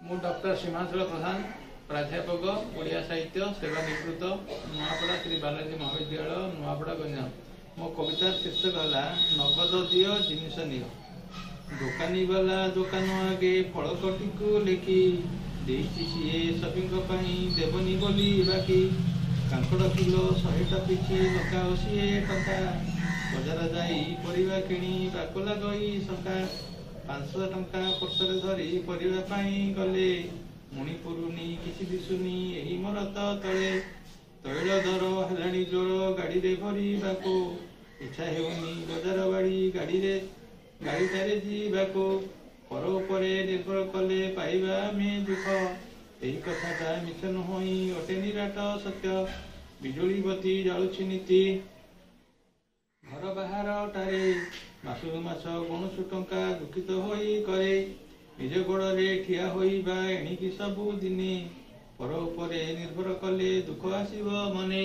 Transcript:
ମୁଁ ଡକ୍ଟର ସୀମାଞ୍ଚଳ ପ୍ରଧାନ, ପ୍ରାଧ୍ୟାପକ ଓଡ଼ିଆ ସାହିତ୍ୟ ସେବାନିବୃତ୍ତ, ନୂଆପଡ଼ା ଶ୍ରୀ ବାଲାଜୀ ମହାବିଦ୍ୟାଳୟ, ନୂଆପଡ଼ା, ଗଞ୍ଜାମ। ମୋ କବିତାର ଶୀର୍ଷକ ହେଲା ନଗଦ ଦିଅ ଜିନିଷ ନିଅ। ଦୋକାନୀ ବାଲା ଦୋକାନ ଆଗେ ଫଳକଟିକୁ ଲେଖି ଦେଇଛି ସିଏ ସଭିଙ୍କ ପାଇଁ ଦେବନି ବୋଲି ବାକି। କାଙ୍କଡ଼ କିଲୋ 100ଟା ପିଛେ ଲଙ୍କା 80 ଟଙ୍କା। ବଜାର ଯାଇ ପରିବା କିଣି ବାକଲା ଗଇ ଶଙ୍କା। 500 ଟଙ୍କା ପର୍ସରେ ଧରି ପରିବା ପାଇଁ ଗଲେ। ମୁଣି ପୁରୁନି କିଛି ଦିଶୁନି ଏହି ମରତ ତଳେ। ତୈଳ ଦର ହେଲାଣି ଜୋର ଗାଡ଼ିରେ ଭରିବାକୁ। ଇଚ୍ଛା ହେଉନି ବଜାର ବାଡ଼ି ଗାଡ଼ିଟାରେ ଯିବାକୁ। ପର ଉପରେ ନିର୍ଭର କଲେ ପାଇବା ଆମେ ଦୁଃଖ। ଏହି କଥାଟା ମିଛ ନୁହଁ ଅଟେ ନିରାଟ ସତ୍ୟ। ବିଜୁଳି ବତୀ ଜାଳୁଛି ନୀତି ଘର ବାହାରଟାରେ। ମାସକୁ ମାସ ଗଣୁଛୁ ଟଙ୍କା ଦୁଃଖିତ ହୋଇ କରେ। ନିଜ ଗୋଡ଼ରେ ଠିଆ ହୋଇବା ଏଣିକି ସବୁ ଦିନେ। ପର ଉପରେ ନିର୍ଭର କଲେ ଦୁଃଖ ଆସିବ ମନେ।